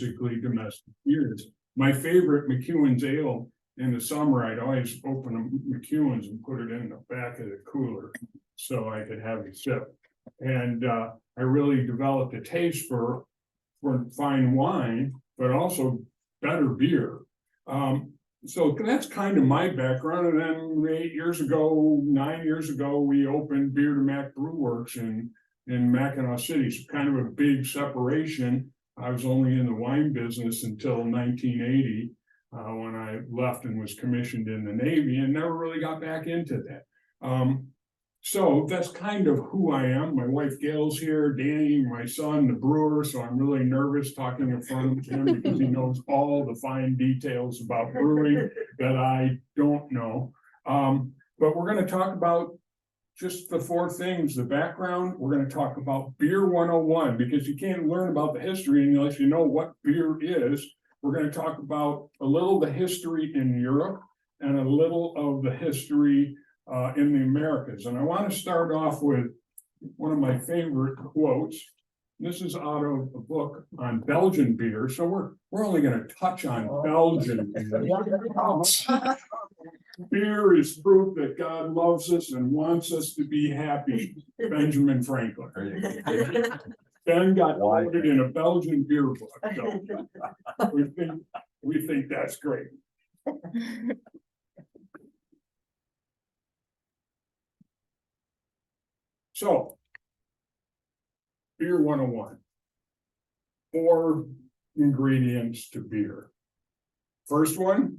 basically domestic beers. My favorite McEwen's ale in the summer, I'd always open a McEwen's and put it in the back of the cooler so I could have a sip. And I really developed a taste for fine wine, but also better beer. So that's kind of my background. And then 9 years ago, we opened Beer to Mac Brew Works in Mackinaw City. So kind of a big separation. I was only in the wine business until 1980, when I left and was commissioned in the Navy, and never really got back into that. So that's kind of who I am. My wife Gail's here, Danny, my son, the brewer. So I'm really nervous talking in front of him because he knows all the fine details about brewing that I don't know. But we're going to talk about just the four things, the background. We're going to talk about Beer 101 because you can't learn about the history unless you know what beer is. We're going to talk about a little of the history in Europe and a little of the history in the Americas. And I want to start off with one of my favorite quotes. This is out of a book on Belgian beer. So we're only going to touch on Belgian beer. Beer is proof that God loves us and wants us to be happy. Benjamin Franklin. Ben got quoted in a Belgian beer book. So we think that's great. So, Beer 101. 4 ingredients to beer. First one,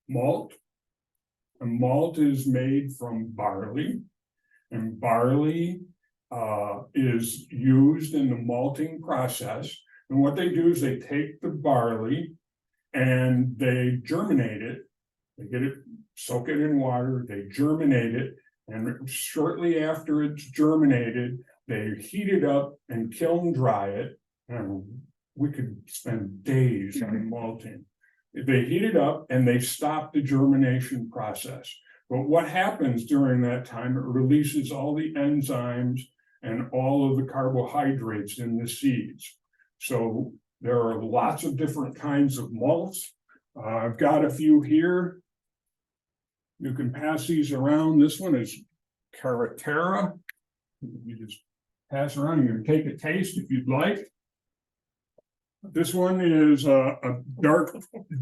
malt. And malt is made from barley. And barley is used in the malting process. And what they do is they take the barley and they germinate it. They get it, soak it in water, they germinate it. And shortly after it's germinated, they heat it up and kiln dry it. And we could spend days on malting. They heat it up and they stop the germination process. But what happens during that time, it releases all the enzymes and all of the carbohydrates in the seeds. So there are lots of different kinds of malts. I've got a few here. You can pass these around. This one is Carretera. You just pass around. You can take a taste if you'd like. This one is a dark,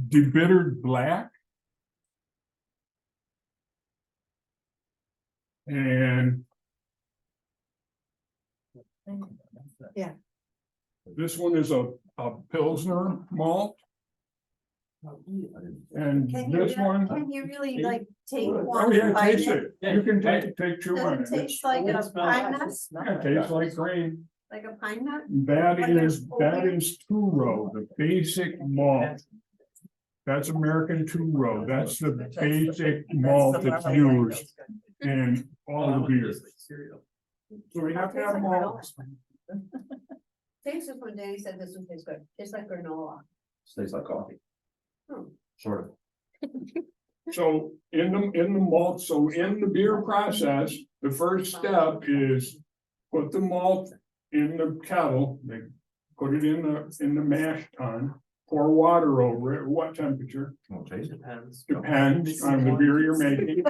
debittered black. And yeah, this one is a Pilsner malt. And this one, can you really like take oh one? yeah, bite? taste it. You can take 2 on Does it it. taste like a pine nut? Yeah, it tastes like grain. Like a pine nut? That is two-row, the basic malt. That's American two-row. That's the basic malt that's used in all the beers. So we have to have malt. Taste this one, Danny said this one tastes good. Tastes like granola. Tastes like coffee. Hmm. Sort of. So in the malt, so in the beer process, the first step is put the malt in the kettle. They put it in the mash tun, pour water over it. What temperature? Well, taste it. Depends on the beer you're making.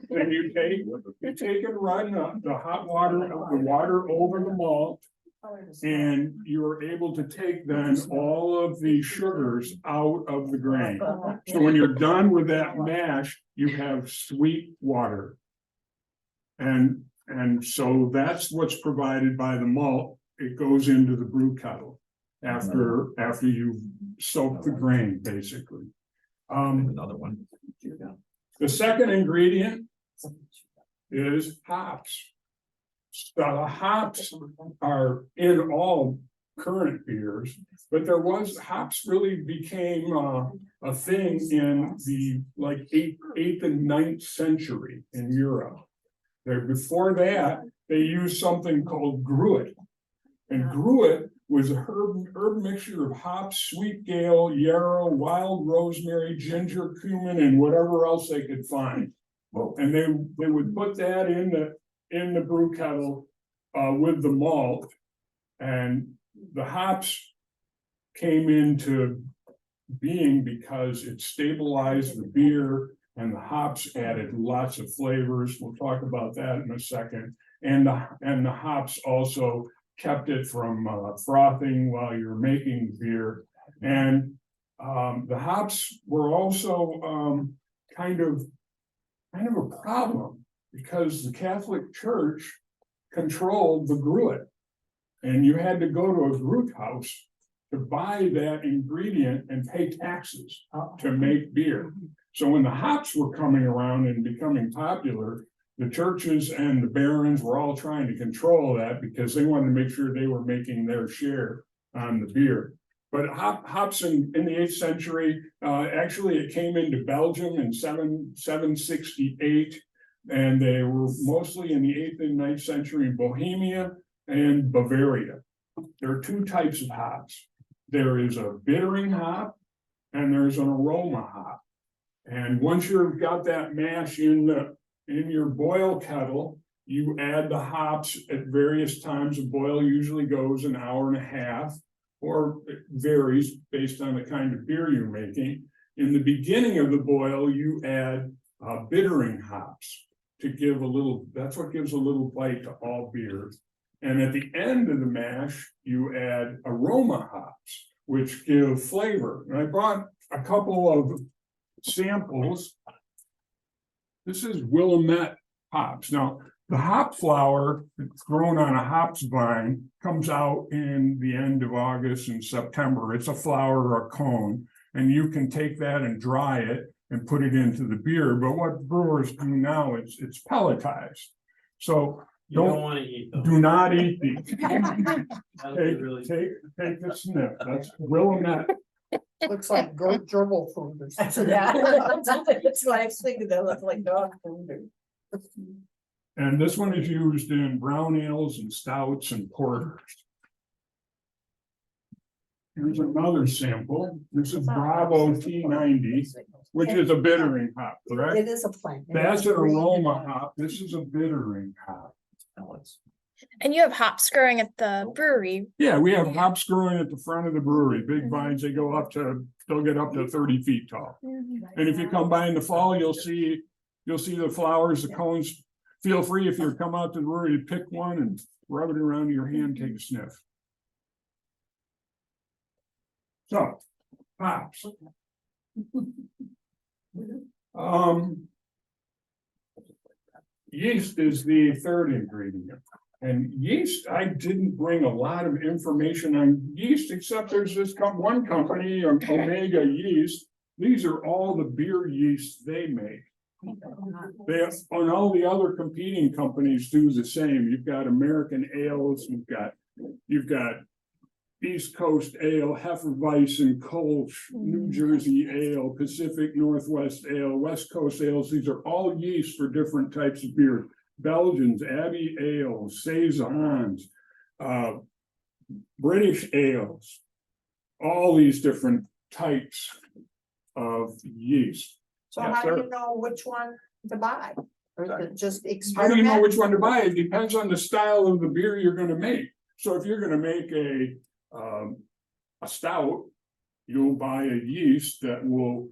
Then you take and run the hot water, the water over the malt. And you're able to take then all of the sugars out of the grain. So when you're done with that mash, you have sweet water. And so that's what's provided by the malt. It goes into the brew kettle after you soak the grain, basically. Another one. The second ingredient is hops. The hops are in all current beers, but hops really became a thing in the like 8th and 9th century in Europe. Before that, they used something called gruit. And gruit was a herb mixture of hops, sweet gale, yarrow, wild rosemary, ginger, cumin, and whatever else they could find. Whoa. And they would put that in the brew kettle with the malt, and the hops came into being because it stabilized the beer and the hops added lots of flavors. We'll talk about that in a second. And the hops also kept it from frothing while you're making beer. And the hops were also kind of a problem because the Catholic Church controlled the gruit. And you had to go to a gruit house to buy that ingredient and pay taxes to make beer. So when the hops were coming around and becoming popular, the churches and the barons were all trying to control that because they wanted to make sure they were making their share on the beer. But hops in the 8th century, actually it came into Belgium in 768, and they were mostly in the 8th and 9th century in Bohemia and Bavaria. There are two types of hops. There is a bittering hop and there's an aroma hop. And once you've got that mash in your boil kettle, you add the hops at various times. The boil usually goes an hour and a half, or it varies based on the kind of beer you're making. In the beginning of the boil, you add bittering hops to give a little, that's what gives a little bite to all beers. And at the end of the mash, you add aroma hops, which give flavor. And I brought a couple of samples. This is Willamette hops. Now, the hop flower that's grown on a hops vine comes out in the end of August and September. It's a flower or a cone, and you can take that and dry it and put it into the beer. But what brewers do now, it's pelletized. So You don't want to eat them. do not eat these. That would be really- Take a sniff. That's Willamette. Looks like gerbil food or something. Yeah, that's what I was thinking, that looked like dog food. And this one is used in brown ales and stouts and porters. Here's another sample. This is Bravo T90, which is a bittering hop, correct? It is a plant. That's an aroma hop. This is a bittering hop. And you have hops growing at the brewery. Yeah, we have hops growing at the front of the brewery, big vines. They'll get up to 30 feet tall. And if you come by in the fall, you'll see the flowers, the cones. Feel free if you come out to the brewery, to pick one and rub it around your hand, take a sniff. So, hops. Yeast is the third ingredient. And yeast, I didn't bring a lot of information on yeast, except there's this one company, Omega Yeast. These are all the beer yeast they make. And all the other competing companies do the same. You've got American ales, you've got East Coast Ale, Hefeweizen, Kolsch, New Jersey Ale, Pacific Northwest Ale, West Coast ales. These are all yeast for different types of beer. Belgians, Abbey ales, saisons, British ales, all these different types of yeast. So Yes, how do sir. you know which one to buy? Or is it just How do you experiment? know which one to buy? It depends on the style of the beer you're gonna make. So if you're gonna make a stout, you'll buy a yeast that will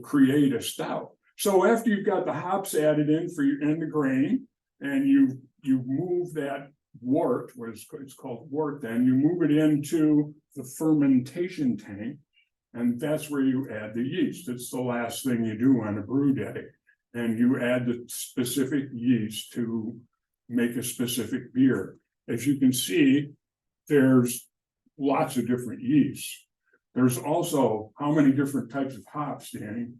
create a stout. So after you've got the hops added in the grain, and you move that wort, it's called wort, then you move it into the fermentation tank, and that's where you add the yeast. It's the last thing you do on a brew day, and you add the specific yeast to make a specific beer. As you can see, there's lots of different yeasts. There's also how many different types of hops, Danny?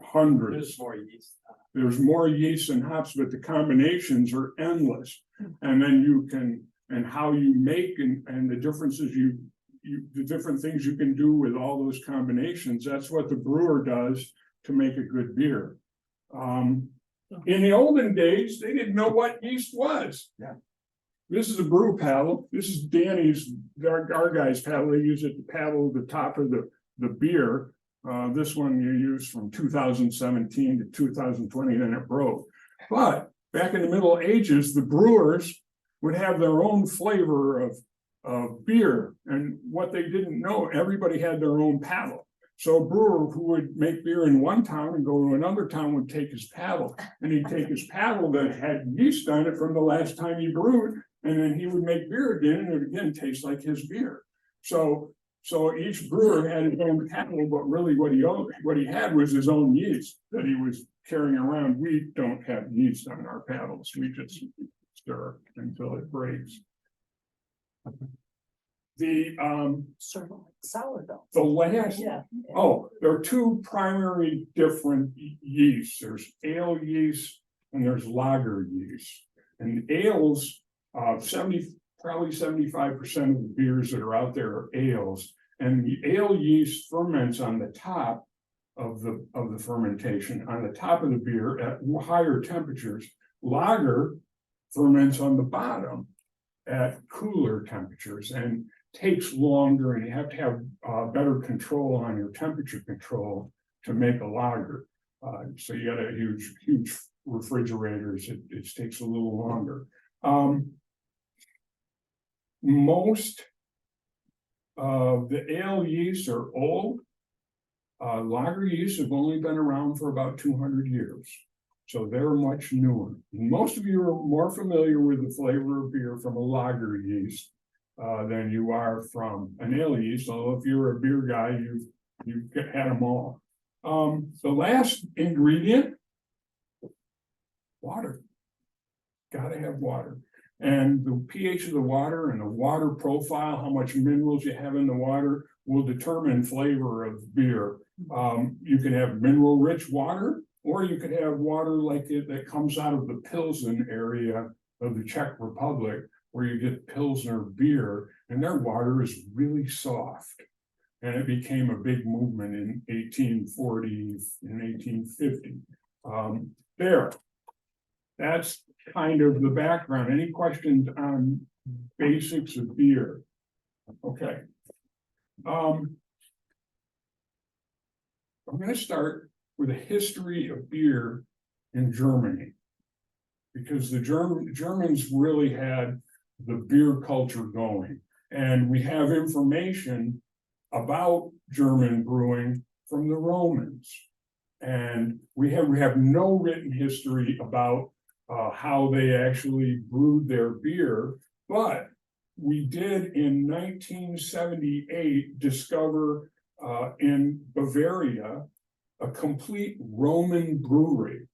Hundreds. There's more yeast. There's more yeast and hops, but the combinations are endless. And then and how you make and the differences the different things you can do with all those combinations. That's what the brewer does to make a good beer. In the olden days, they didn't know what yeast was. Yeah. This is a brew paddle. This is Danny's, our guy's paddle. They use it to paddle the top of the beer. This one you use from 2017 to 2020, then it broke. But back in the Middle Ages, the brewers would have their own flavor of of beer. And what they didn't know, everybody had their own paddle. So a brewer who would make beer in one town and go to another town would take his paddle, and he'd take his paddle that had yeast on it from the last time he brewed, and then he would make beer again, and it again tastes like his beer. So each brewer had his own paddle, but really what he had was his own yeast that he was carrying around. We don't have yeast on our paddles. We just stir until it breaks. The Sort of like sourdough. the last, Yeah. oh, there are two primary different yeasts. There's ale yeast and there's lager yeast. And ales, probably 75% of the beers that are out there are ales. And the ale yeast ferments on the top of the fermentation, on the top of the beer at higher temperatures. Lager ferments on the bottom at cooler temperatures and takes longer, and you have to have better control on your temperature control to make a lager. So you got to huge refrigerators. It takes a little longer. Most of the ale yeasts are old. Lager yeasts have only been around for about 200 years. So they're much newer. Most of you are more familiar with the flavor of beer from a lager yeast than you are from an ale yeast. Although if you're a beer guy, you've had them all. The last ingredient, water. Gotta have water. And the pH of the water and the water profile, how much minerals you have in the water, will determine flavor of beer. You can have mineral-rich water, or you could have water like it that comes out of the Pilsen area of the Czech Republic, where you get Pilsner beer, and their water is really soft. And it became a big movement in 1840 and 1850. That's kind of the background. Any questions on basics of beer? Okay. I'm going to start with a history of beer in Germany, because the Germans really had the beer culture going, and we have information about German brewing from the Romans, and we have no written history about how they actually brewed their beer, but we did in 1978 discover in Bavaria a complete Roman brewery.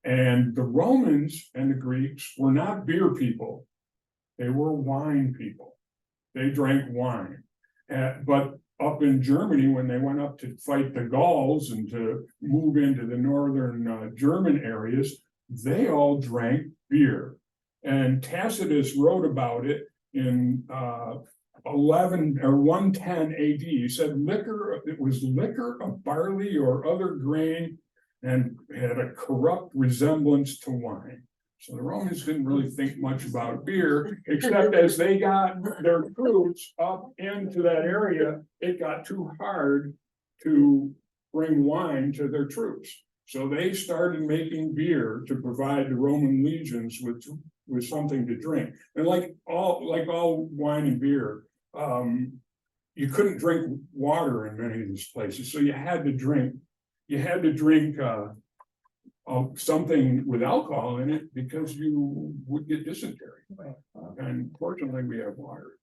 And the Romans and the Greeks were not beer people. They were wine people. They drank wine. But up in Germany, when they went up to fight the Gauls and to move into the northern German areas, they all drank beer. And Tacitus wrote about it in 110 AD. He said it was liquor of barley or other grain, and had a corrupt resemblance to wine. So the Romans didn't really think much about beer, except as they got their troops up into that area, it got too hard to bring wine to their troops. So they started making beer to provide the Roman legions with something to drink. And like all wine and beer, you couldn't drink water in many of these places. So you had to drink something with alcohol in it, because you would get dysentery. And fortunately, we have water.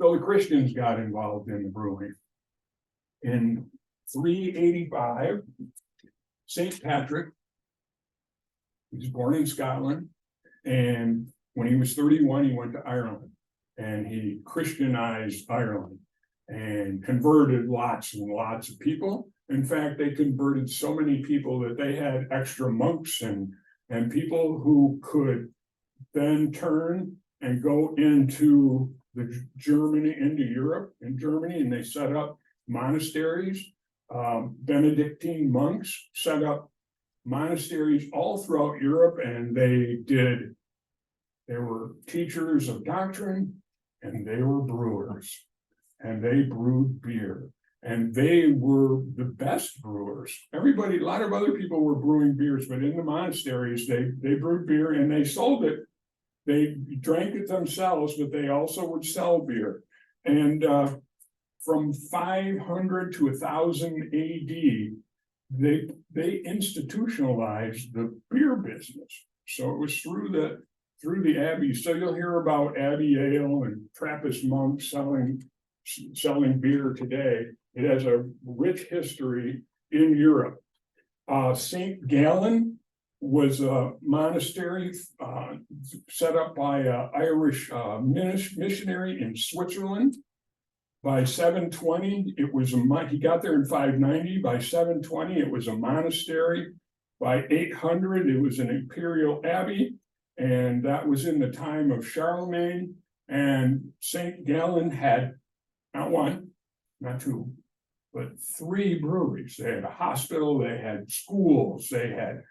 So the Christians got involved in the brewing. In 385, St. Patrick, he was born in Scotland, and when he was 31, he went to Ireland, and he Christianized Ireland and converted lots and lots of people. In fact, they converted so many people that they had extra monks and people who could then turn and go into Europe, and they set up monasteries. Benedictine monks set up monasteries all throughout Europe, and they were teachers of doctrine, and they were brewers, and they brewed beer. And they were the best brewers. Everybody, a lot of other people were brewing beers, but in the monasteries, they brewed beer and they sold it. They drank it themselves, but they also would sell beer. And from 500 to 1000 AD, they institutionalized the beer business. So it was through the abbey. So you'll hear about Abbey Ale and Trappist monks selling beer today. It has a rich history in Europe. St. Gallen was a monastery set up by an Irish missionary in Switzerland. By 720, it was he got there in 590. By 720, it was a monastery. By 800, it was an imperial abbey, and that was in the time of Charlemagne. And St. Gallen had not one, not two, but 3 breweries. They had a hospital, they had schools, they had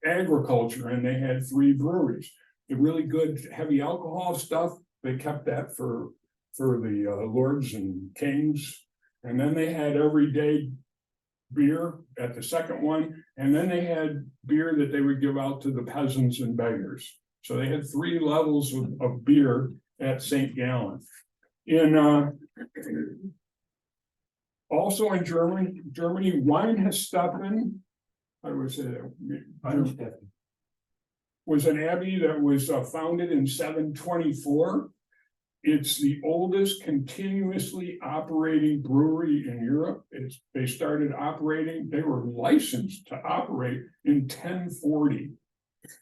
agriculture, and they had 3 breweries. The really good heavy alcohol stuff, they kept that for the lords and kings. And then they had everyday beer at the second one, and then they had beer that they would give out to the peasants and beggars. So they had 3 levels of beer at St. Gallen. Also in Germany, Weinsteffen, I would say that was an abbey that was founded in 724. It's the oldest continuously operating brewery in Europe. They started operating, they were licensed to operate in 1040.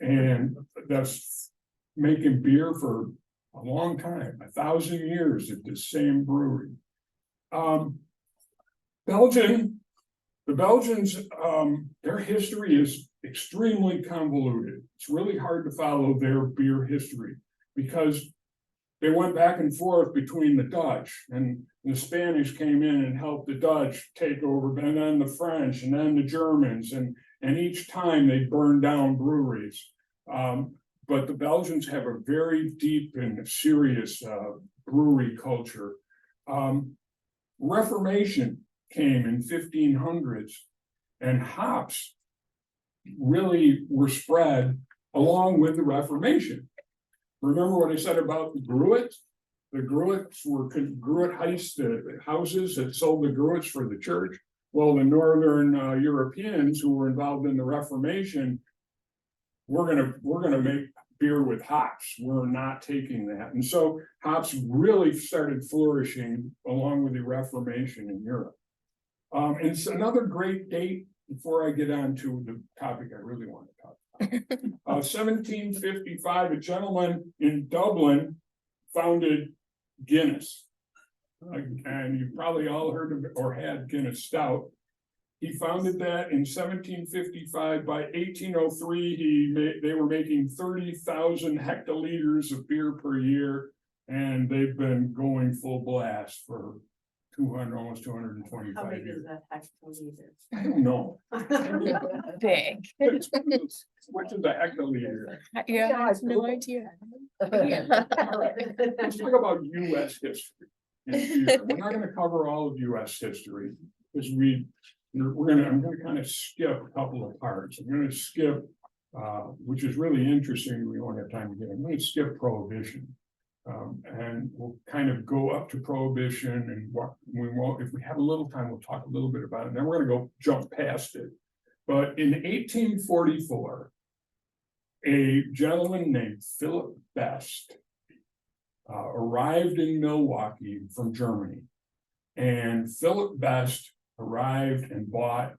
And that's making beer for a long time, 1,000 years at the same brewery. The Belgians, their history is extremely convoluted. It's really hard to follow their beer history because they went back and forth between the Dutch, and the Spanish came in and helped the Dutch take over, and then the French, and then the Germans, and each time they burned down breweries. But the Belgians have a very deep and serious brewery culture. Reformation came in 1500s, and hops really were spread along with the Reformation. Remember what I said about the Gruit? The Gruits were Gruit houses that sold the Gruits for the church. Well, the Northern Europeans who were involved in the Reformation, we're gonna make beer with hops. We're not taking that. And so hops really started flourishing along with the Reformation in Europe. And it's another great date before I get on to the topic I really want to talk about. 1755, a gentleman in Dublin founded Guinness. And you probably all heard of it or had Guinness Stout. He founded that in 1755. By 1803, they were making 30,000 hectoliters of beer per year, and they've been going full blast for almost 225 How big years. is that hectoliter? I don't know. Big. What's in the hectoliter? Yeah, I have no idea. Let's talk about US history. We're not gonna cover all of US history, because I'm gonna kind of skip a couple of parts. I'm gonna skip, which is really interesting, we won't have time to get it. I'm gonna skip Prohibition. And we'll kind of go up to Prohibition, and what we won't, if we have a little time, we'll talk a little bit about it. Then we're gonna jump past it. But in 1844, a gentleman named Philip Best arrived in Milwaukee from Germany. And Philip Best arrived and bought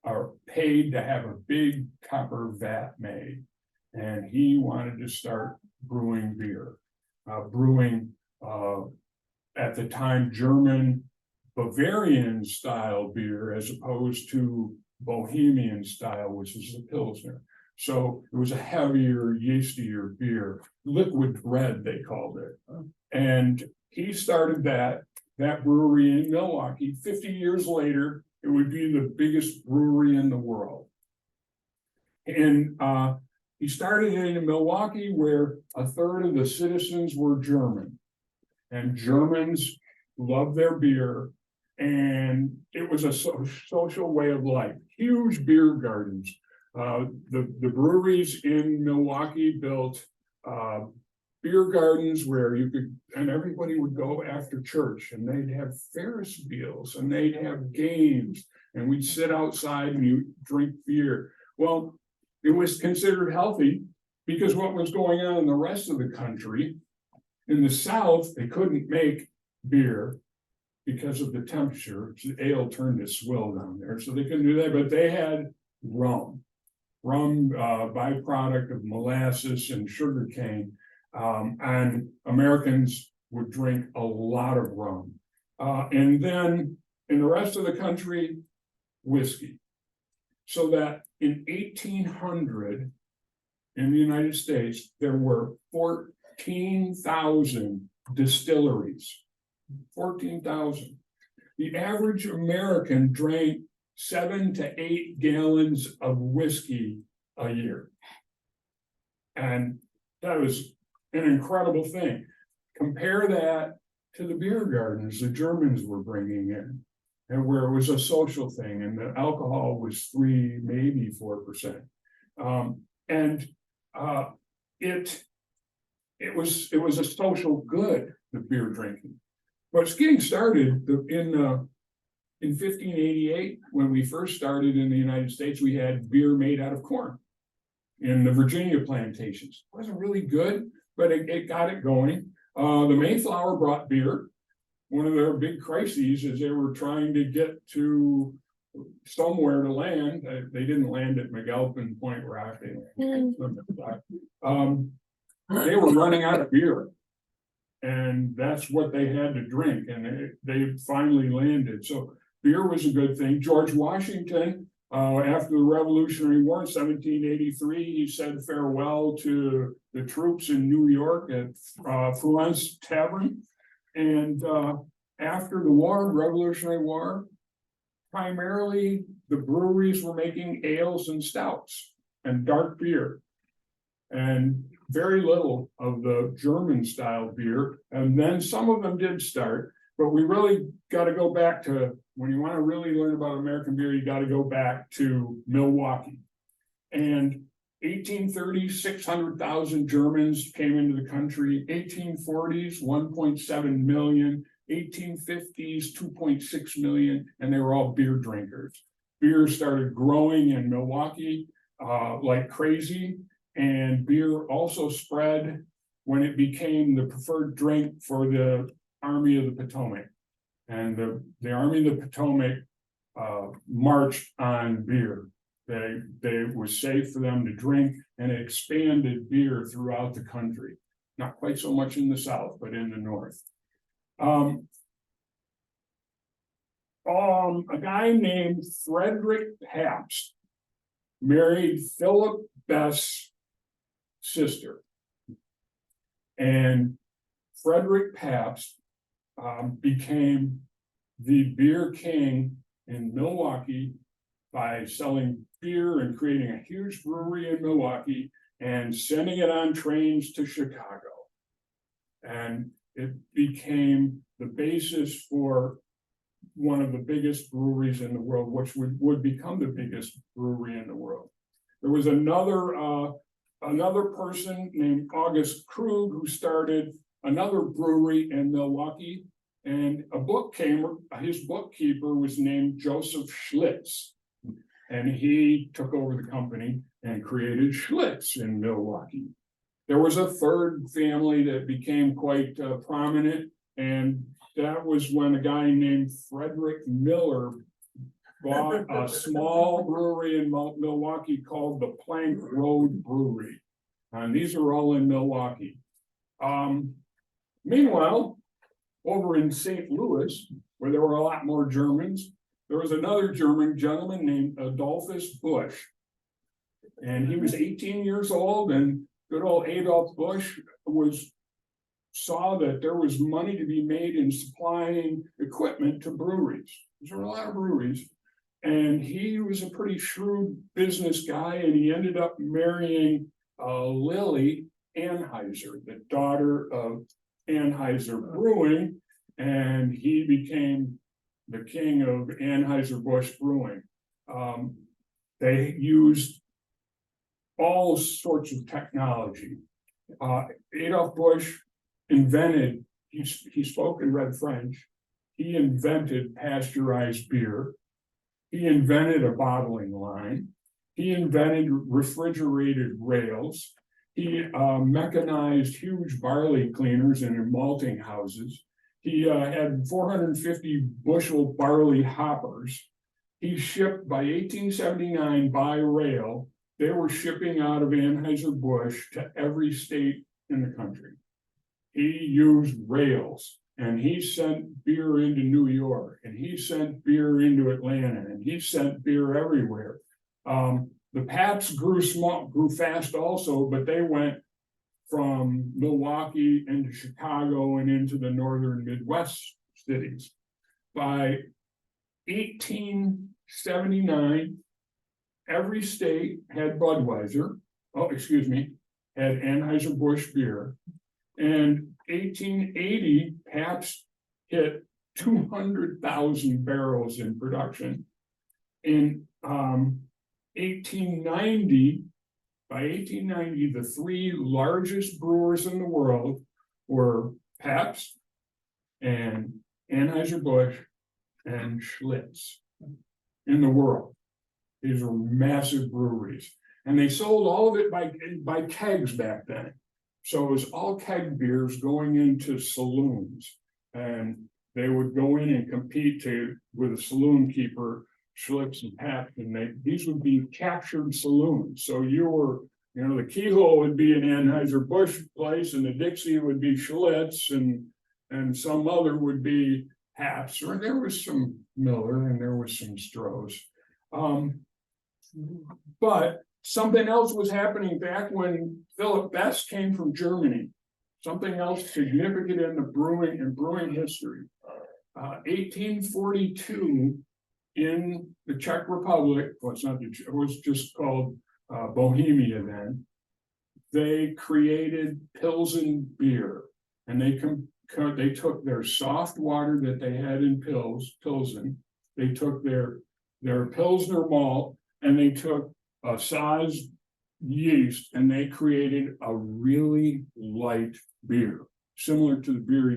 or paid to have a big copper vat made. And he wanted to start brewing beer. At the time, German Bavarian style beer, as opposed to Bohemian style, which is a Pilsner. So it was a heavier, yeastier beer, liquid bread, they called it. And he started that brewery in Milwaukee. 50 years later, it would be the biggest brewery in the world. And he started it in Milwaukee, where a third of the citizens were German. And Germans love their beer. And it was a social way of life, huge beer gardens. The breweries in Milwaukee built beer gardens where you could, and everybody would go after church, and they'd have Ferris wheels, and they'd have games, and we'd sit outside and you drink beer. Well, it was considered healthy because what was going on in the rest of the country, in the South, they couldn't make beer because of the temperature. Ale turned to swill down there, so they couldn't do that, but they had rum. Byproduct of molasses and sugar cane. And Americans would drink a lot of rum. And then in the rest of the country, whiskey. So that in 1800, in the United States, there were 14,000 distilleries. 14,000. The average American drank 7 to 8 gallons of whiskey a year. And that was an incredible thing. Compare that to the beer gardens the Germans were bringing in, and where it was a social thing, and the alcohol was 3, maybe 4%. It was a social good, the beer drinking. But it's getting started in 1588, when we first started in the United States, we had beer made out of corn in the Virginia plantations. It wasn't really good, but it got it going. The Mayflower brought beer. One of their big crises is they were trying to get to somewhere to land. They didn't land at McAlpin Point Rock. They were running out of beer. And that's what they had to drink, and they finally landed. So beer was a good thing. George Washington, after the Revolutionary War in 1783, he said farewell to the troops in New York at Florence Tavern. And after the war, Revolutionary War, primarily the breweries were making ales and stouts and dark beer, and very little of the German style beer. And then some of them did start, but we really got to go back to, when you want to really learn about American beer, you got to go back to Milwaukee. And 1830, 600,000 Germans came into the country. 1840s, 1.7 million. 1850s, 2.6 million, and they were all beer drinkers. Beer started growing in Milwaukee like crazy, and beer also spread when it became the preferred drink for the Army of the Potomac. And the Army of the Potomac marched on beer. It was safe for them to drink, and it expanded beer throughout the country. Not quite so much in the South, but in the North. A guy named Frederick Pabst married Philip Best's sister. And Frederick Pabst became the beer king in Milwaukee by selling beer and creating a huge brewery in Milwaukee and sending it on trains to Chicago. And it became the basis for one of the biggest breweries in the world, which would become the biggest brewery in the world. There was another person named August Krug who started another brewery in Milwaukee, and his bookkeeper was named Joseph Schlitz, and he took over the company and created Schlitz in Milwaukee. There was a third family that became quite prominent, and that was when a guy named Frederick Miller bought a small brewery in Milwaukee called the Plank Road Brewery. And these are all in Milwaukee. Meanwhile, over in St. Louis, where there were a lot more Germans, there was another German gentleman named Adolphus Busch. And he was 18 years old, and good old Adolf Busch saw that there was money to be made in supplying equipment to breweries. There were a lot of breweries. And he was a pretty shrewd business guy, and he ended up marrying Lily Anheuser, the daughter of Anheuser Brewing, and he became the king of Anheuser-Busch Brewing. They used all sorts of technology. Adolf Busch invented, he spoke and read French. He invented pasteurized beer. He invented a bottling line. He invented refrigerated rails. He mechanized huge barley cleaners and malting houses. He had 450 bushel barley hoppers. He shipped by 1879 by rail. They were shipping out of Anheuser-Busch to every state in the country. He used rails, and he sent beer into New York, and he sent beer into Atlanta, and he sent beer everywhere. The Pabst grew fast also, but they went from Milwaukee into Chicago and into the northern Midwest cities. By 1879, every state had Budweiser, had Anheuser-Busch beer. And 1880, Pabst hit 200,000 barrels in production. In 1890, by 1890, the three largest brewers in the world were Pabst and Anheuser-Busch and Schlitz in the world. These were massive breweries, and they sold all of it by kegs back then. So it was all keg beers going into saloons, and they would go in and compete with a saloon keeper, Schlitz and Pabst, and these would be captured saloons. So the keyhole would be an Anheuser-Busch place, and the Dixie would be Schlitz, and some other would be Pabst, or there was some Miller, and there was some Stroh's. But something else was happening back when Philip Best came from Germany. Something else significant in the brewing history. 1842 in the Czech Republic, it was just called Bohemia then. They created Pilsen beer, and they took their soft water that they had in Pilsen. They took their Pilsner malt, and they took a Saaz yeast, and they created a really light beer, similar to the beer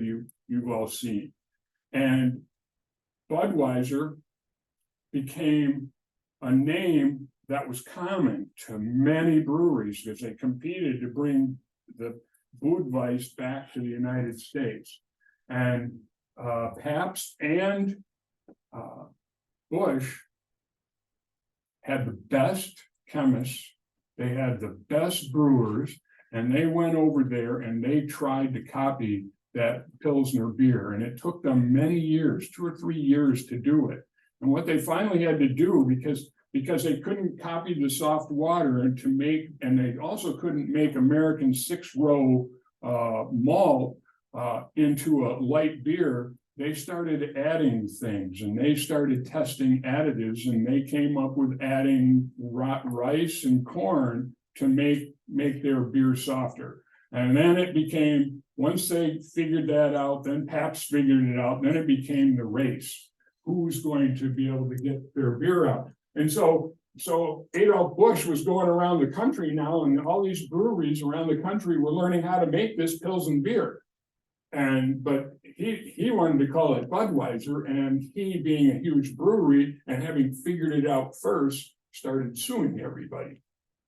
you've all seen. And Budweiser became a name that was common to many breweries because they competed to bring the Budweiser back to the United States. And Pabst and Busch had the best chemists, they had the best brewers, and they went over there and they tried to copy that Pilsner beer. And it took them many years, 2 or 3 years to do it. And what they finally had to do, because they couldn't copy the soft water and they also couldn't make American 6-row malt into a light beer, they started adding things, and they started testing additives, and they came up with adding rice and corn to make their beer softer. And then it became, once they figured that out, then Pabst figured it out, then it became the race. Who's going to be able to get their beer out? And so Adolf Busch was going around the country now, and all these breweries around the country were learning how to make this Pilsen beer. But he wanted to call it Budweiser, and he, being a huge brewery and having figured it out first, started suing everybody.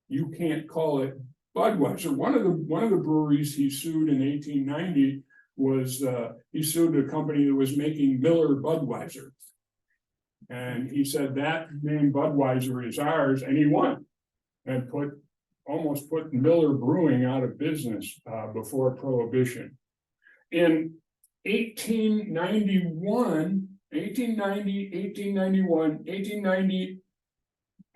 You can't call it Budweiser. One of the breweries he sued in 1890 was he sued a company that was making Miller Budweiser. And he said that name Budweiser is ours, and he won, and almost put Miller Brewing out of business before Prohibition. In 1890,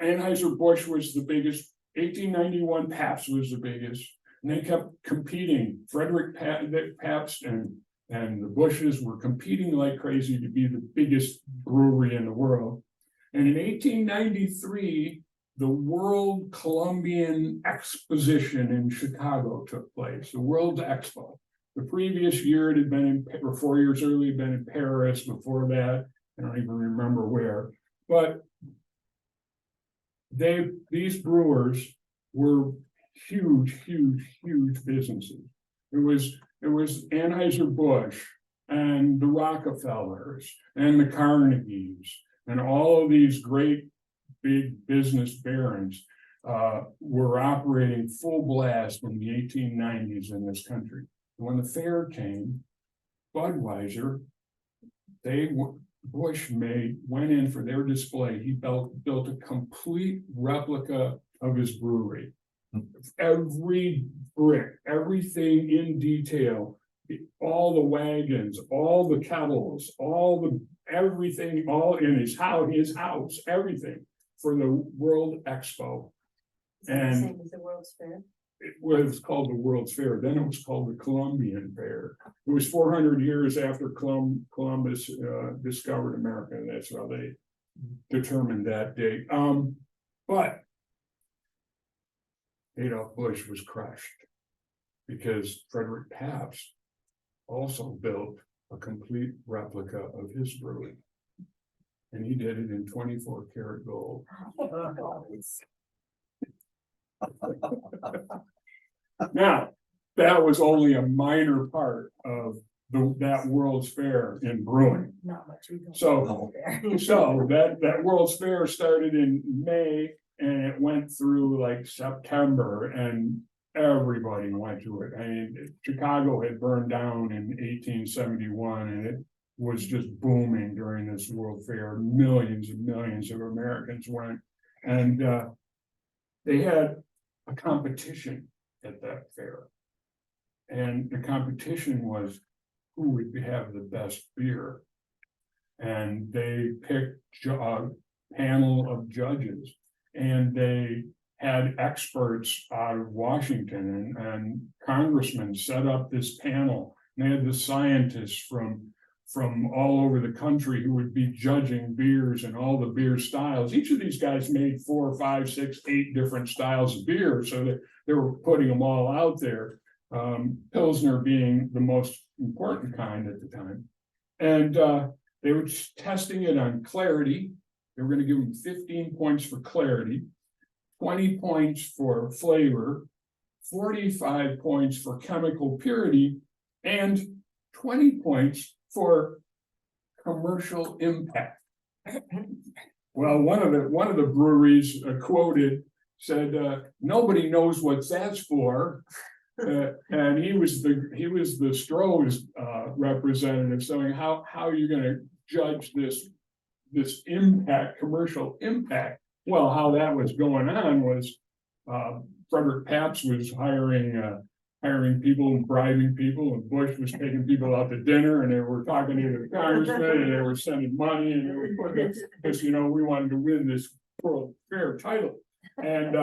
Anheuser-Busch was the biggest. 1891, Pabst was the biggest, and they kept competing. Frederick Pabst and the Busches were competing like crazy to be the biggest brewery in the world. And in 1893, the World Columbian Exposition in Chicago took place, the World Expo. The previous year it had been 4 years earlier, been in Paris. Before that, I don't even remember where, but these brewers were huge businesses. It was Anheuser-Busch and the Rockefellers and the Carnegies and all of these great big business barons were operating full blast in the 1890s in this country. When the fair came, Budweiser, Bush went in for their display. He built a complete replica of his brewery. Every brick, everything in detail, all the wagons, all the kettles, everything, all in his house, everything for the World Expo. Is that the same as the World's Fair? It was called the World's Fair, then it was called the Columbian Fair. It was 400 years after Columbus discovered America. That's how they determined that date. But Adolf Busch was crushed because Frederick Pabst also built a complete replica of his brewery. And he did it in 24 karat gold. Now, that was only a minor part of that World's Fair in brewing. Not much. We don't So- know there. So that World's Fair started in May and it went through like September and everybody went to it. I mean, Chicago had burned down in 1871 and it was just booming during this World Fair. Millions and millions of Americans went. And they had a competition at that fair. And the competition was who would have the best beer. And they picked a panel of judges and they had experts out of Washington and congressmen set up this panel. And they had the scientists from all over the country who would be judging beers and all the beer styles. Each of these guys made 4, 5, 6, 8 different styles of beer. So that they were putting them all out there. Pilsner being the most important kind at the time. And they were testing it on clarity. They were going to give them 15 points for clarity, 20 points for flavor, 45 points for chemical purity, and 20 points for commercial impact. Well, one of the breweries quoted said, "Nobody knows what that's for." And he was the Stroh's representative, saying how are you going to judge this impact, commercial impact? Well, how that was going on was Frederick Pabst was hiring people and bribing people, and Bush was taking people out to dinner, and they were talking to the congressman, and they were sending money, and they were putting this, we wanted to win this World Fair title, and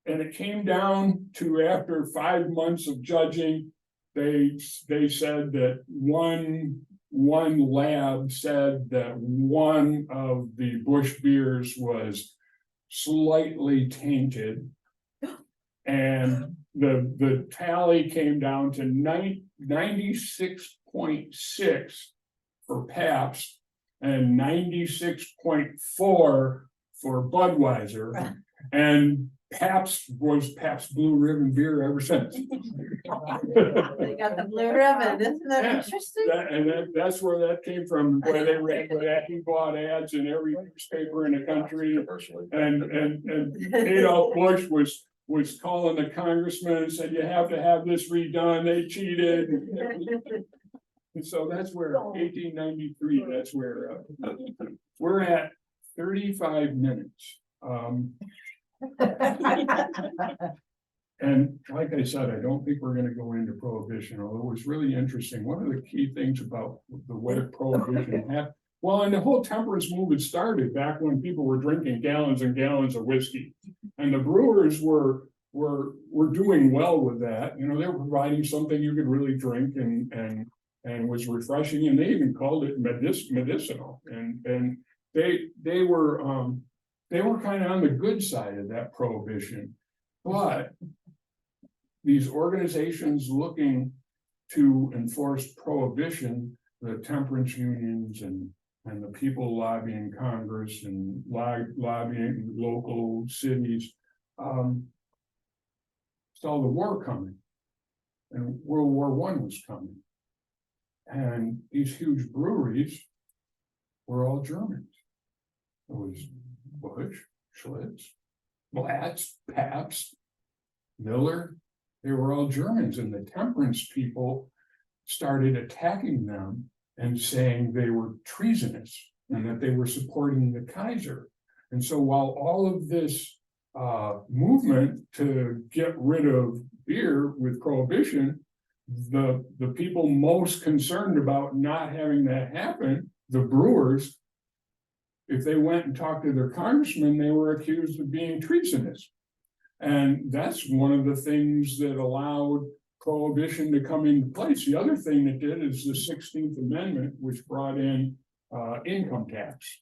it came down to after 5 months of judging, they said that one lab said that one of the Busch beers was slightly tainted, and the tally came down to 96.6 for Pabst and 96.4 for Budweiser, and Pabst Blue Ribbon beer ever since. They got the blue ribbon, isn't that Yeah, interesting? That's where that came from, where they ran, where he bought ads in every newspaper in the country. And Adolf Busch was calling the congressman and said, "You have to have this redone, they cheated." And so that's where 1893, that's where we're at 35 minutes. And like I said, I don't think we're going to go into prohibition, although it was really interesting. One of the key things about the way prohibition happened, well, and the whole temperance movement started back when people were drinking gallons and gallons of whiskey, and the brewers were doing well with that. You know, they were providing something you could really drink and was refreshing, and they even called it medicinal. And they were kind of on the good side of that prohibition, but these organizations looking to enforce prohibition, the temperance unions and and the people lobbying Congress and lobbying local cities, saw the war coming. And World War I was coming. And these huge breweries were all Germans. It was Busch, Schlitz, Blatz, Pabst, Miller. They were all Germans, and the temperance people started attacking them and saying they were treasonous and that they were supporting the Kaiser. And so while all of this movement to get rid of beer with prohibition, the people most concerned about not having that happen, the brewers, if they went and talked to their congressman, they were accused of being treasonous. And that's one of the things that allowed prohibition to come into place. The other thing that did is the 16th Amendment, which brought in income tax.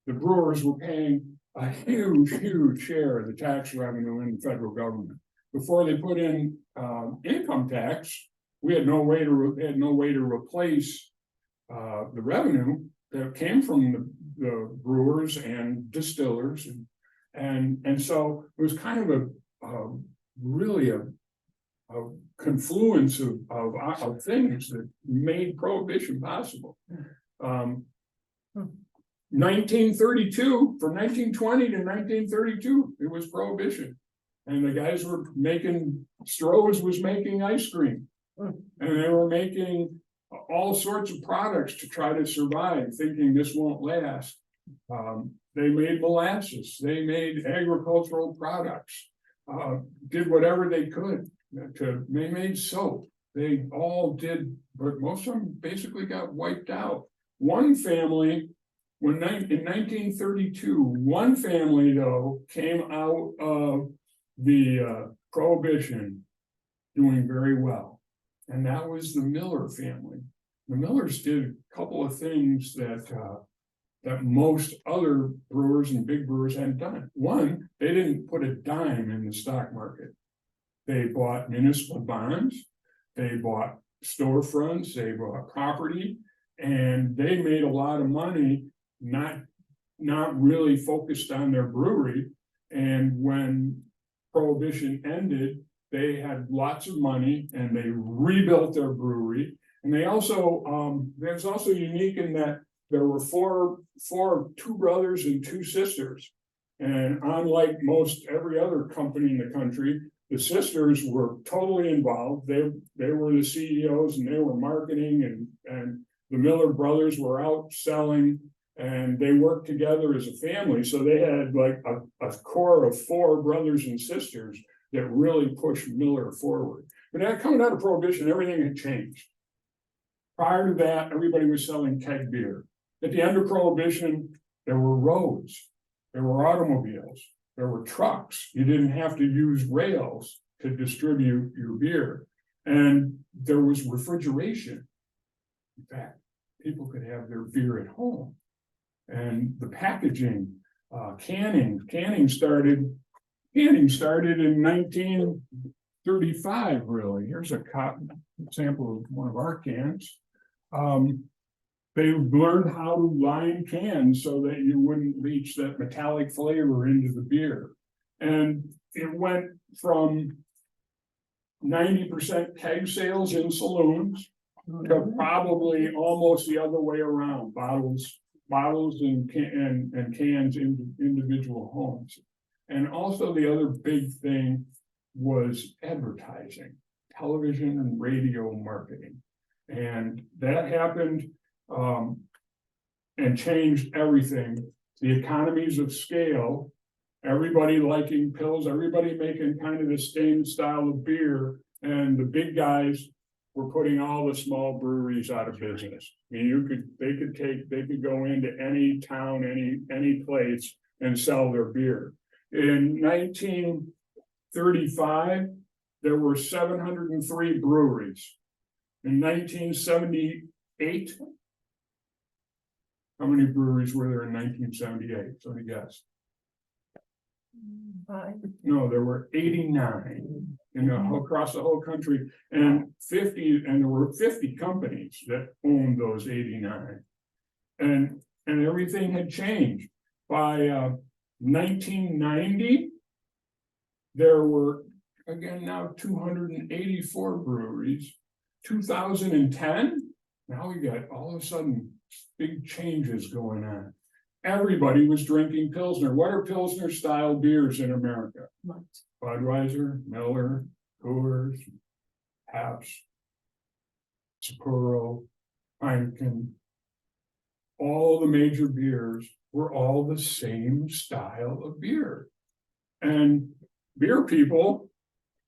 The brewers were paying a huge share of the tax revenue in the federal government. Before they put in income tax, we had no way to replace the revenue that came from the brewers and distillers, and so it was kind of really a confluence of things that made prohibition possible. 1932, from 1920 to 1932, it was prohibition. And the guys were making, Stroh's was making ice cream. And they were making all sorts of products to try to survive, thinking this won't last. They made molasses, they made agricultural products, did whatever they could they made soap. They all did, but most of them basically got wiped out. One family, in 1932, one family though came out of the prohibition doing very well, and that was the Miller family. The Millers did a couple of things that most other brewers and big brewers hadn't done. One, they didn't put a dime in the stock market. They bought municipal bonds, they bought storefronts, they bought property, and they made a lot of money, not really focused on their brewery. And when prohibition ended, they had lots of money and they rebuilt their brewery. And they also, it was also unique in that there were two brothers and two sisters. And unlike most every other company in the country, the sisters were totally involved. They were the CEOs and they were marketing, and the Miller brothers were out selling, and they worked together as a family. So they had like a core of 4 brothers and sisters that really pushed Miller forward. But that coming out of prohibition, everything had changed. Prior to that, everybody was selling keg beer. At the end of prohibition, there were roads, there were automobiles, there were trucks. You didn't have to use rails to distribute your beer. And there was refrigeration. In fact, people could have their beer at home. And the packaging, canning started in 1935, really. Here's a example of one of our cans. They learned how to line cans so that you wouldn't leach that metallic flavor into the beer. And it went from 90% keg sales in saloons to probably almost the other way around, bottles and cans in individual homes. And also the other big thing was advertising, television and radio marketing. And that happened and changed everything. The economies of scale, everybody liking pills, everybody making kind of the same style of beer, and the big guys were putting all the small breweries out of business. I mean, they could go into any town, any place and sell their beer. In 1935, there were 703 breweries. In 1978, how many breweries were there in 1978? Somebody guess. 5. No, there were 89 across the whole country, and there were 50 companies that owned those 89. And everything had changed. By 1990, there were, again, now 284 breweries. 2010, now we got all of a sudden big changes going on. Everybody was drinking Pilsner. What are Pilsner style beers in America? Budweiser, Miller, Coors, Pabst, Sapporo, Heineken. All the major beers were all the same style of beer. And beer people,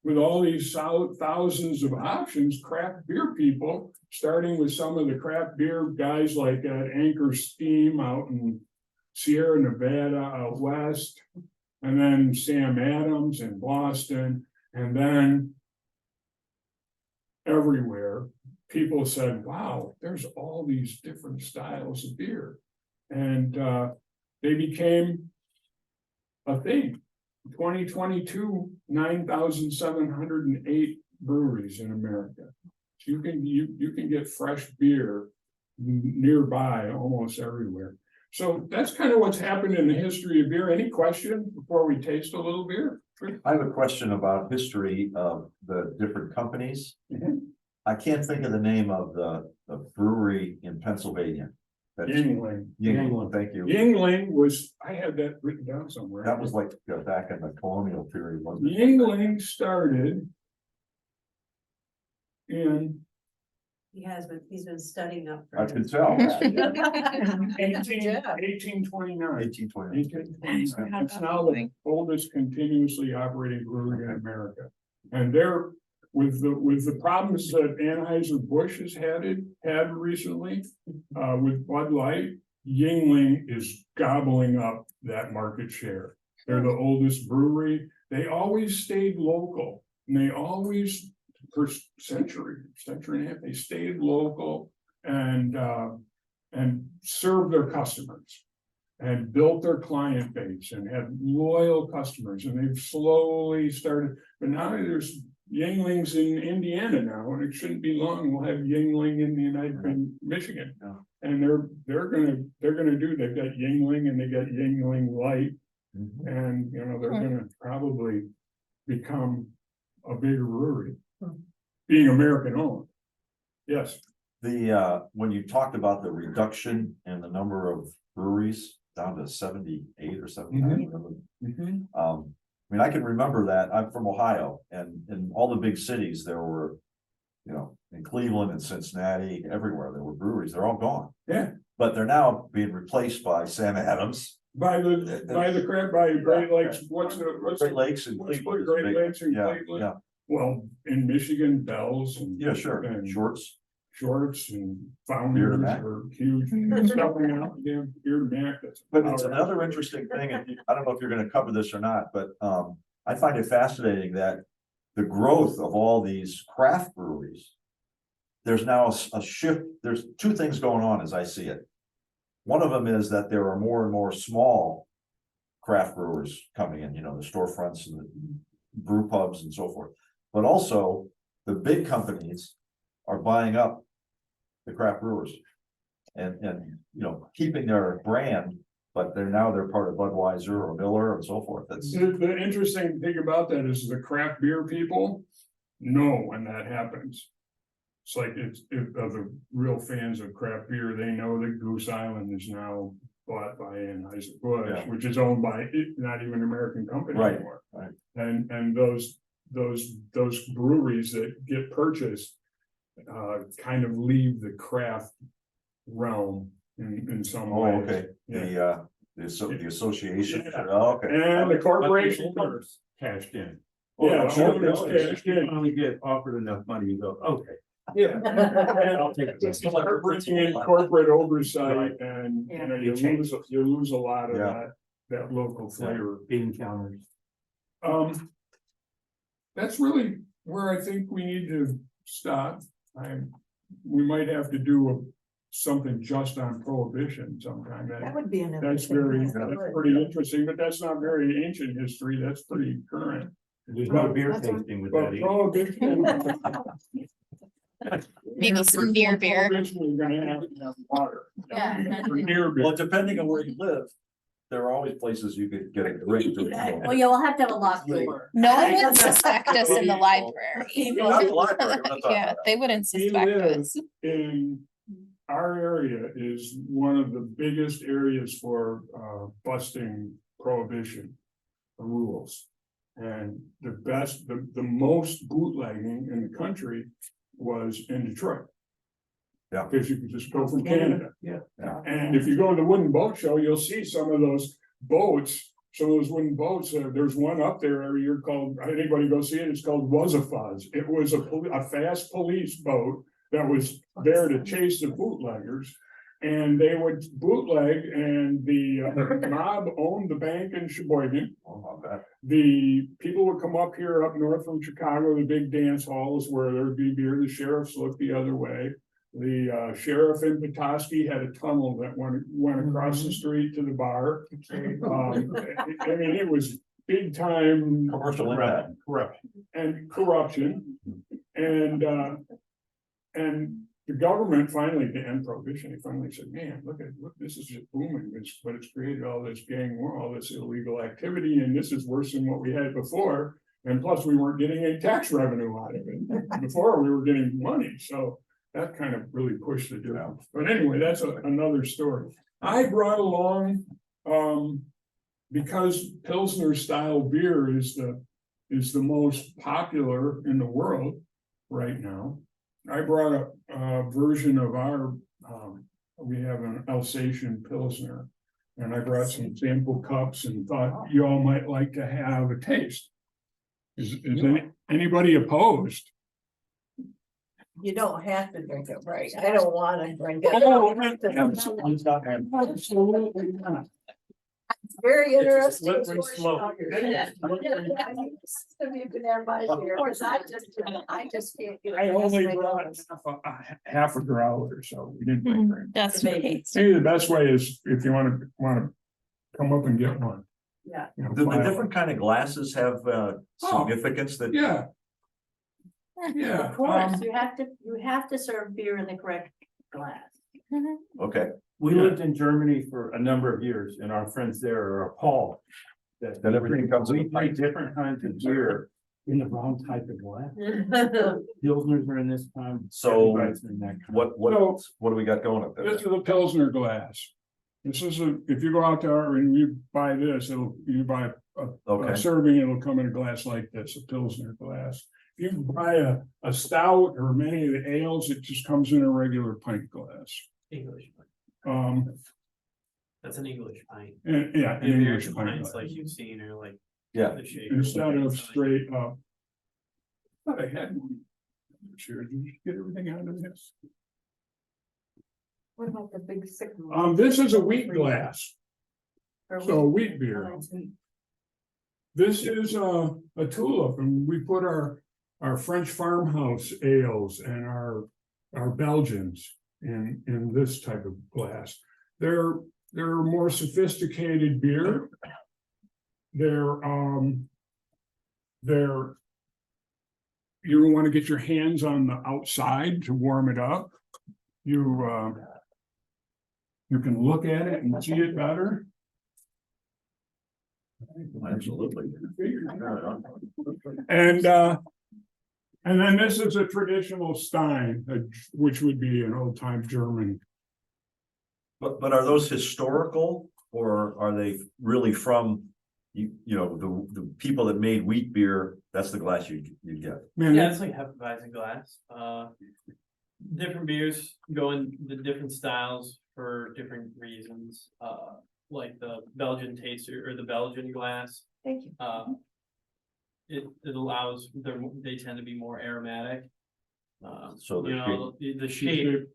with all these thousands of options, craft beer people, starting with some of the craft beer guys like Anchor Steam out in Sierra Nevada out west, and then Sam Adams in Boston, and then everywhere, people said, wow, there's all these different styles of beer. And they became a thing. 2022, 9,708 breweries in America. So you can get fresh beer nearby almost everywhere. So that's kind of what's happened in the history of beer. Any questions before we taste a little beer? I have a question about history of the different companies. Mhm. I can't think of the name of the brewery in Pennsylvania. That's Yingling. Yingling, thank you. Yingling was, I had that written down somewhere. That was like back in the colonial period, wasn't it? Yingling started in He's been studying up. I could tell. 1829. 1820. It's now the oldest continuously operating brewery in America. And they're with the problems that Anheuser-Busch has had recently with Bud Light, Yingling is gobbling up that market share. They're the oldest brewery. They always stayed local, and they always, for century and a half, they stayed local and served their customers and built their client base and had loyal customers, and they've slowly started, but now there's Yinglings in Indiana now, and it shouldn't be long, we'll have Yingling in the in Michigan. Yeah. And they're gonna do, they've got Yingling and they got Yingling Light, Mhm. and they're gonna probably become a bigger brewery, being American owned. Yes. When you talked about the reduction in the number of breweries down to 78 or 79, I mean, I can remember that. I'm from Ohio, and in all the big cities, there were, in Cleveland and Cincinnati, everywhere there were breweries. They're all gone. Yeah. But they're now being replaced by Sam Adams, By Great Lakes, what's Great Lakes and what's Cleveland. Great Big- Lakes and Yeah, Cleveland? yeah, Well, in Michigan, Bell's and. yeah, sure. And Shorts. Shorts and Beer to Founders Mac. are huge, stuffing out, beer to Mac. But it's another interesting thing, and I don't know if you're gonna cover this or not, but I find it fascinating that the growth of all these craft breweries. There's now a shift. There's two things going on as I see it. One of them is that there are more and more small craft brewers coming in, the storefronts and the brew pubs and so forth. But also the big companies are buying up the craft brewers and keeping their brand, but they're part of Budweiser or Miller and so forth. That's The interesting thing about that is the craft beer people know when that happens. It's like of the real fans of craft beer, they know that Goose Island is now bought by Anheuser-Busch, Yeah. which is owned by not even an American company Right, anymore. right. And those breweries that get purchased kind of leave the craft realm in some Oh, ways. okay. Yeah. The association. Yeah. Oh, okay. And the corporation. Cashed in. Yeah, sure. it's cashed in. You finally get offered enough money, you go, okay. Yeah. I'll take it. It's like bringing in corporate oversight, and Yeah. you lose a lot of Yeah. that local flavor. Bean counters. That's really where I think we need to stop. We might have to do something just on prohibition sometime. That would be an. That's pretty interesting, but that's not very ancient history. That's pretty current. There's no beer tasting with But that. either. prohibition, Maybe some near beer. We're gonna have to have water. Yeah. For near beer. Well, depending on where you live, there are always places you could get a drink. Well, you'll have to have a locked door. No one would suspect us in the library. Not the library, we're not talking Yeah, about they wouldn't We suspect live us. in, our area is one of the biggest areas for busting prohibition rules. And the most bootlegging in the country was in Detroit. Yeah. Because you could just go from Canada. Yeah. And if you go to the wooden boat show, you'll see some of those boats, some of those wooden boats. There's one up there every year called, anybody go see it, it's called Was a Fuzz. It was a fast police boat that was there to chase the bootleggers. And they would bootleg, and the mob owned the bank in Sheboygan. Oh, I bet. The people would come up here up north from Chicago, the big dance halls where there'd be beer. The sheriffs looked the other way. The sheriff in Petoskey had a tunnel that went across the street to the bar. I mean, it was big time Commercial impact. Corruption. and corruption. And the government finally, to end prohibition, they finally said, man, look, this is just booming. But it's created all this gang war, all this illegal activity, and this is worse than what we had before. And plus, we weren't getting any tax revenue out of it. Before, we were getting money, so that kind of really pushed the deal. But anyway, that's another story. I brought along, because Pilsner style beer is the most popular in the world right now. I brought a version of our, we have an Alsatian Pilsner. And I brought some sample cups and thought you all might like to have a taste. Is anybody opposed? You don't have to drink it, right? I don't wanna drink it. Oh, absolutely not. It's very interesting. slippery slope. Of course, I just can't. get it. I only brought half a growler, so we didn't bring very much. That's Maybe. right. Maybe the best way is if you wanna come up and get one. Yeah. You know, Do the file. different kind of glasses have significance that? Yeah. Yeah. Of course, you have to serve beer in the correct glass. Mhm. Okay, We lived in Germany for a number of years and our friends there are appalled. That everything comes in a We drink pint. different kinds of beer in the wrong type of glass. Pilsners are in this time. So, everybody's in that kind. what do we got going up there? This is a Pilsner glass. This is if you go out there and you buy this, you buy a Okay, serving, it'll come in a glass like this, a Pilsner glass. If you buy a stout or many of the ales, it just comes in a regular pint glass. English, pint. That's an English pint. and yeah, an The English American pint pints glass. like you've seen are like. yeah, the shape. Instead of straight up. Thought I had one. Sure, did you get everything out of this? What about the big sick? This is a wheat glass, so wheat beer. This is a tulip, and we put our French farmhouse ales and our Belgians in this type of glass. They're more sophisticated beer. They're you want to get your hands on the outside to warm it up. You can look at it and see it better. absolutely. And then this is a traditional Stein, which would be an old time German. But are those historical or are they really from, you know, the people that made wheat beer? That's the glass you get. Man, Yeah, it's like Hefeweizen glass. Different beers go in the different styles for different reasons. Like the Belgian taster or the Belgian glass. Thank you. It allows they tend to be more aromatic. So the You know, the shape,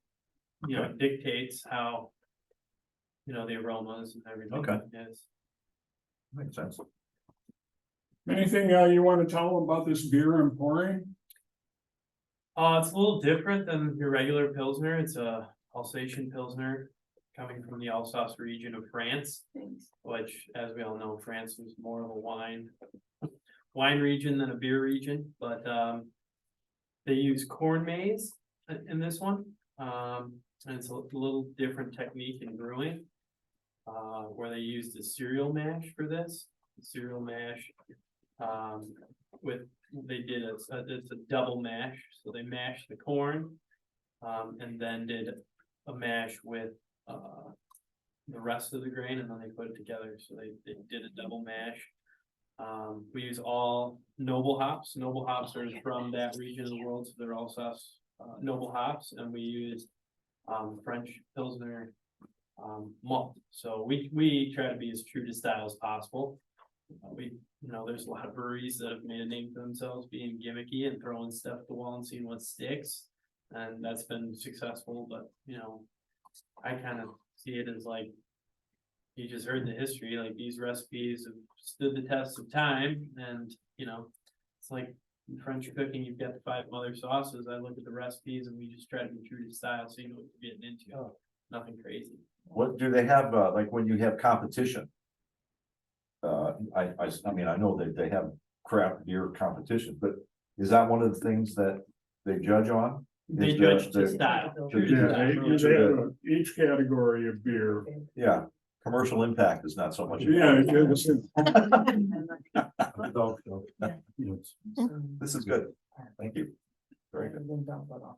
you know, Okay. dictates how, you know, the aromas and everything Okay. is. Makes sense. anything you want to tell them about this beer I'm pouring? It's a little different than your regular Pilsner. It's a Alsatian Pilsner coming from the Alsace region of France, which, as we all know, France is more of a wine region than a beer region, but they use corn maize in this one. And it's a little different technique in brewing. Where they used the cereal mash for this, cereal mash. They did it's a double mash, so they mashed the corn. And then did a mash with, the rest of the grain, and then they put it together, so they did a double mash. We use all noble hops. Noble hops are from that region of the world, so they're also noble hops, and we use French Pilsner malt. So we try to be as true to style as possible. There's a lot of breweries that have made a name for themselves being gimmicky and throwing stuff at the wall and seeing what sticks, and that's been successful. But I kind of see it as like, you just heard the history, like these recipes have stood the test of time, and it's like in French cooking, you've got the 5 other sauces. I look at the recipes and we just try to be true to style, so you know what you're getting into. Nothing crazy. What do they have, like when you have competition? I mean, I know that they have craft beer competition, but is that one of the things that they judge on? They Is judge the- to style. to- True to Yeah, style. they have each category of beer. Yeah, commercial impact is not so much. Yeah, This is good. Thank you. Very good.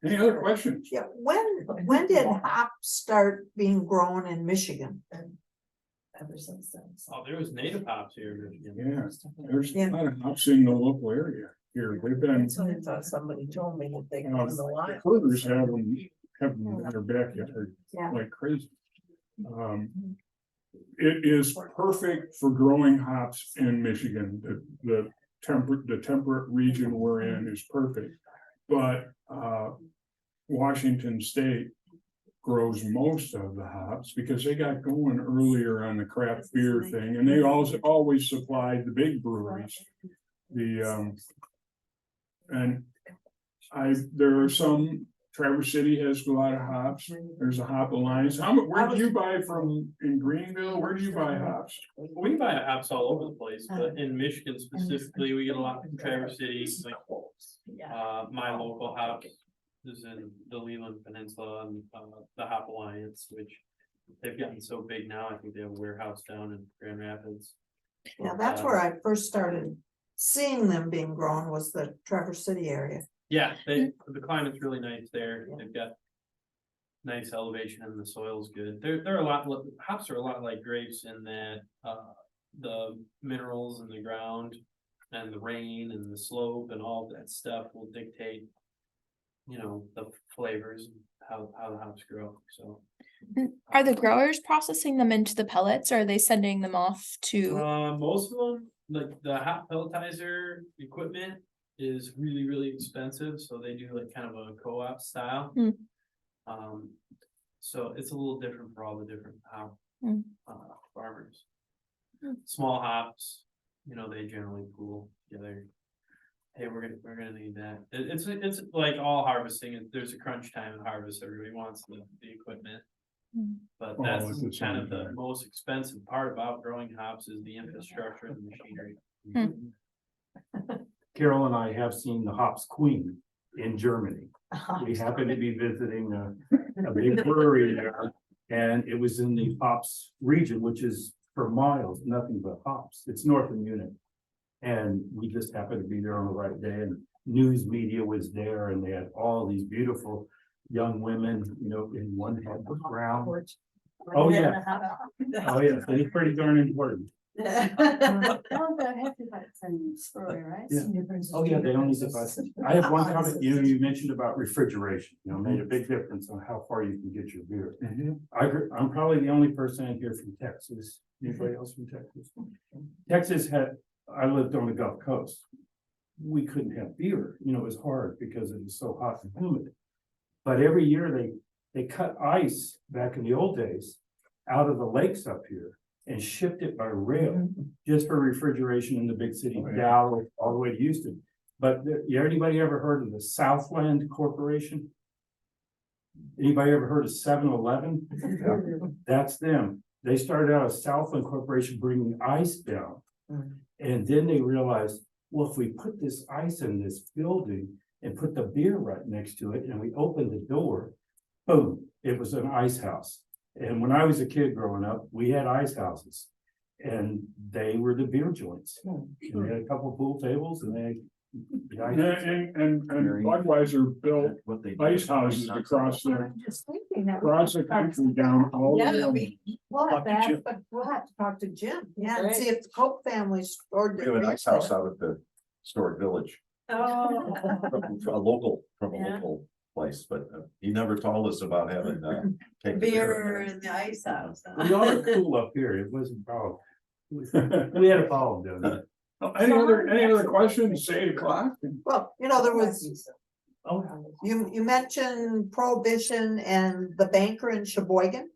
any other questions? Yeah, when did hops start being grown in Michigan? Ever since then. Oh, there was native hops here in Michigan. Yeah, there's a lot of hops in the local area here. They've been, So I thought somebody told me that they. the Hooters have them in their backyard Yeah. like crazy. It is perfect for growing hops in Michigan. The temperate region we're in is perfect. But Washington State grows most of the hops because they got going earlier on the craft beer thing, and they always supplied the big breweries. There are some, Traverse City has a lot of hops. There's a Hop Alliance. Where do you buy from in Greenville? Where do you buy hops? We buy hops all over the place, but in Michigan specifically, we get a lot from Traverse City. Like, my local hops is in the Leland Peninsula, and the Hop Alliance, which they've gotten so big now. I think they have a warehouse down in Grand Rapids. Yeah, that's where I first started seeing them being grown, was the Traverse City area. Yeah, the climate's really nice there. They've got nice elevation and the soil's good. They're a lot, hops are a lot like grapes in that the minerals in the ground and the rain and the slope and all that stuff will dictate, the flavors and how the hops grow. So Are the growers processing them into the pellets, or are they sending them off to? most of them, like the hop pelletizer equipment is really, really expensive, so they do like kind of a co-op style. So it's a little different for all the different hop farmers. Small hops, they generally pool together. Hey, we're gonna need that. It's like all harvesting. There's a crunch time in harvest. Everybody wants the equipment. But that's at the kind same of the time. most expensive part about growing hops is the infrastructure and the machinery. Carol and I have seen the Hops Queen in Germany. We happened to be visiting a big brewery there, and it was in the hops region, which is for miles, nothing but hops. It's north of Munich. And we just happened to be there on the right day, and news media was there, and they had all these beautiful young women, in one head was brown. Oh, yeah. Oh, yeah, so it's pretty darn important. Yeah. Oh, yeah, they only device. I have one comment, you mentioned about refrigeration, made a big difference on how far you can get your beer. I'm probably the only person in here from Texas. Anybody else from Texas? Texas I lived on the Gulf Coast. We couldn't have beer, it was hard because it was so hot and humid. But every year they cut ice back in the old days out of the lakes up here and shipped it by rail just for refrigeration in the big city, Dallas, all the way to Houston. But anybody ever heard of the Southland Corporation? Anybody ever heard of 7-Eleven? That's them. They started out as Southland Corporation bringing ice down. And then they realized, well, if we put this ice in this building, and put the beer right next to it, and we opened the door, boom, it was an ice house. And when I was a kid growing up, we had ice houses, and they were the beer joints. And they had a couple pool tables, and they. And Budweiser built What they. ice houses across the, I'm just thinking that. across the country down all Yeah, the we, we'll have to ask, but we'll have to talk to Jim. Yeah, and see if the Koch family stored. We have a nice house out at the historic village, Oh. from a local Yeah. place, but he never told us about having, cake and Beer in the ice house. We all are cool up here, it wasn't a problem. We had a problem doing that. Any other questions? It's 8 o'clock. Well, you know, there was, Oh, you mentioned Prohibition and the banker in Sheboygan.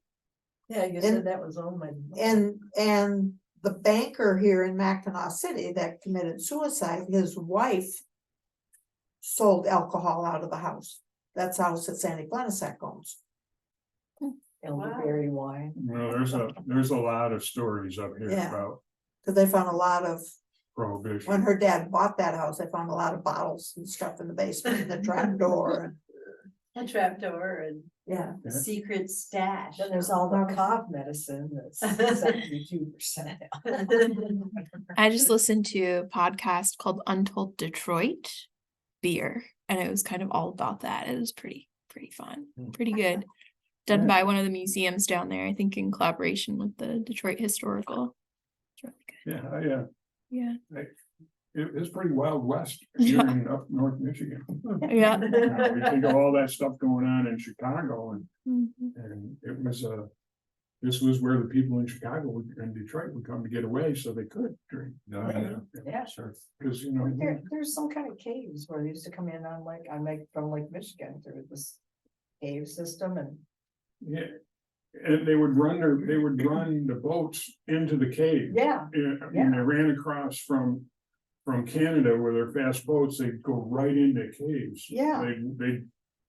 Yeah, you said that was on my. And the banker here in Mackinaw City that committed suicide, his wife sold alcohol out of the house. That's the house that Sandy Glennisack owns. Elderberry wine. Well, there's a lot of stories up here Yeah. about Cause they found a lot of, prohibition. when her dad bought that house, they found a lot of bottles and stuff in the basement, and the trap door, A trapdoor and yeah. Yeah. secret stash. Then there's all the cough medicine that's 72%. I just listened to a podcast called Untold Detroit Beer, and it was kind of all about that. It was pretty fun, pretty good. Done Yeah. by one of the museums down there, I think in collaboration with the Detroit Historical. It's really good. Yeah, Yeah. it was pretty Wild West here in up North Michigan. Yeah. You think of all that stuff going on in Chicago and Mhm. it was this was where the people in Chicago and Detroit would come to get away so they could drink. Yeah. Sure. Cause you know, There's some kind of caves where they used to come in on from Lake Michigan through this cave system and. yeah. And they would run the boats into the cave. Yeah, When they ran across from Canada with their fast boats, they'd go right into caves. Yeah. They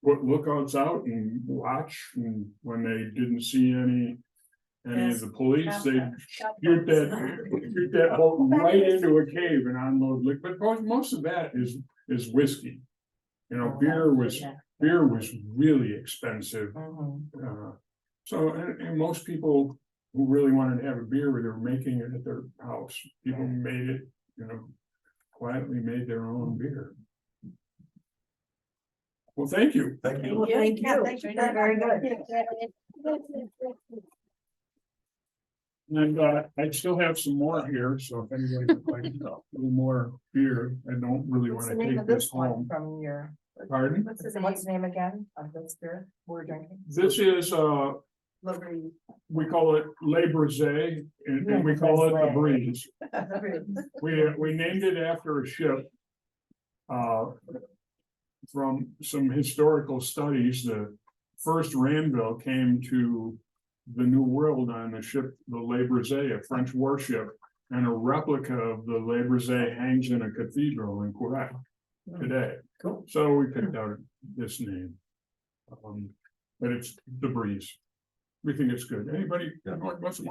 put lookouts out and watch, and when they didn't see any of the police, they'd shoot that boat right into a cave and unload liquid. But most of that is whiskey. You know, beer was really expensive. Mhm. So, and most people who really wanted to have a beer, they were making it at their house. People made it, you know, quietly made their own beer. Well, thank you. Thank you. Well, thank you. Thank you. Very good. And I still have some more here, so if anybody would like a little more beer, I don't really What's want the to name take of this this one home. from your, Pardon? what's the name again of this beer we're drinking? This is, Liberty. we call it Le Brisé, and we call it the Breeze. We named it after a ship. From some historical studies, the first Ranville came to the New World on the ship, the Le Brisé, a French warship. And a replica of the Le Brisé hangs in a cathedral in Quebec today. Cool. So we picked out this name. But it's the Breeze. We think it's good. Anybody wants some more?